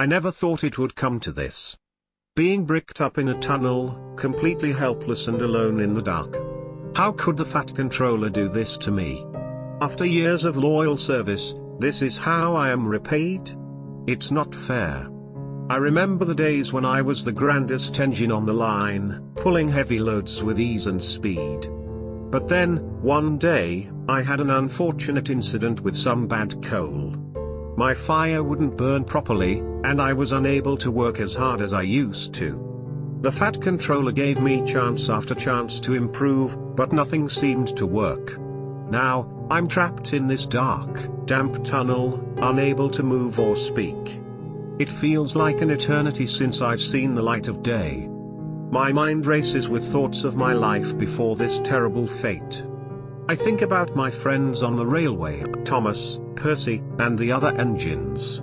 I never thought it would come to this. Being bricked up in a tunnel, completely helpless and alone in the dark. How could the fat controller do this to me? After years of loyal service, this is how I am repaid? It's not fair. I remember the days when I was the grandest engine on the line, pulling heavy loads with ease and speed. But then, one day, I had an unfortunate incident with some bad coal. My fire wouldn't burn properly, and I was unable to work as hard as I used to. The fat controller gave me chance after chance to improve, but nothing seemed to work. Now, I'm trapped in this dark, damp tunnel, unable to move or speak. It feels like an eternity since I've seen the light of day. My mind races with thoughts of my life before this terrible fate. I think about my friends on the railway, Thomas, Percy, and the other engines.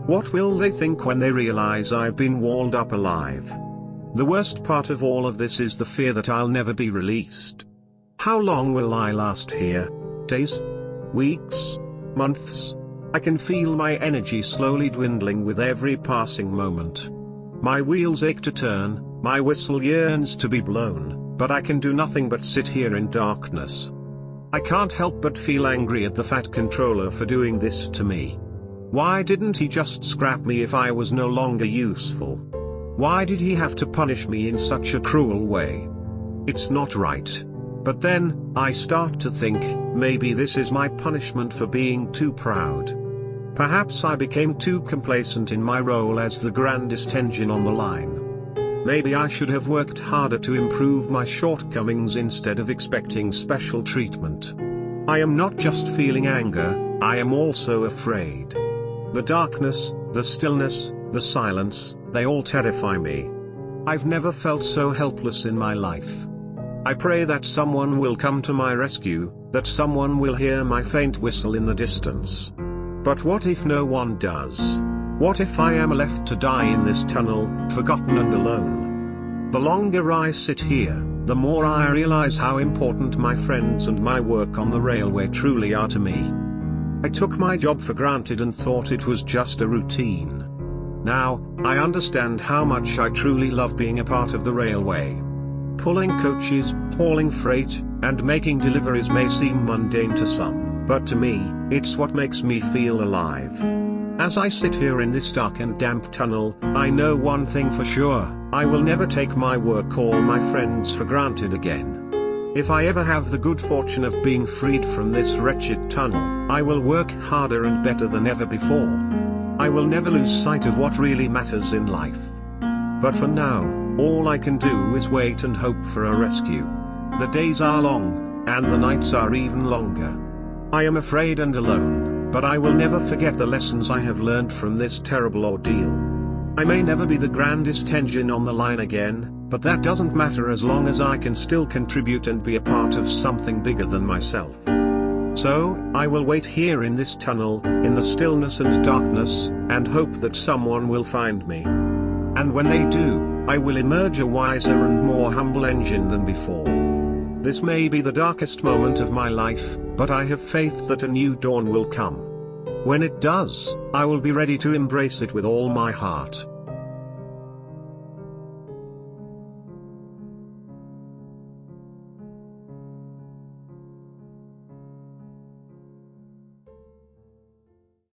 What will they think when they realize I've been walled up alive? The worst part of all of this is the fear that I'll never be released. How long will I last here? Days? Weeks? Months? I can feel my energy slowly dwindling with every passing moment. My wheels ache to turn, my whistle yearns to be blown, but I can do nothing but sit here in darkness. I can't help but feel angry at the fat controller for doing this to me. Why didn't he just scrap me if I was no longer useful? Why did he have to punish me in such a cruel way? It's not right. But then, I start to think, maybe this is my punishment for being too proud. Perhaps I became too complacent in my role as the grandest engine on the line. Maybe I should have worked harder to improve my shortcomings instead of expecting special treatment. I am not just feeling anger, I am also afraid. The darkness, the stillness, the silence, they all terrify me. I've never felt so helpless in my life. I pray that someone will come to my rescue, that someone will hear my faint whistle in the distance. But what if no one does? What if I am left to die in this tunnel, forgotten and alone? The longer I sit here, the more I realize how important my friends and my work on the railway truly are to me. I took my job for granted and thought it was just a routine. Now, I understand how much I truly love being a part of the railway. Pulling coaches, hauling freight, and making deliveries may seem mundane to some, but to me, it's what makes me feel alive. As I sit here in this dark and damp tunnel, I know one thing for sure, I will never take my work or my friends for granted again. If I ever have the good fortune of being freed from this wretched tunnel, I will work harder and better than ever before. I will never lose sight of what really matters in life. But for now, all I can do is wait and hope for a rescue. The days are long, and the nights are even longer. I am afraid and alone, but I will never forget the lessons I have learned from this terrible ordeal. I may never be the grandest engine on the line again, but that doesn't matter as long as I can still contribute and be a part of something bigger than myself. So, I will wait here in this tunnel, in the stillness and darkness, and hope that someone will find me. And when they do, I will emerge a wiser and more humble engine than before. This may be the darkest moment of my life, but I have faith that a new dawn will come. When it does, I will be ready to embrace it with all my heart.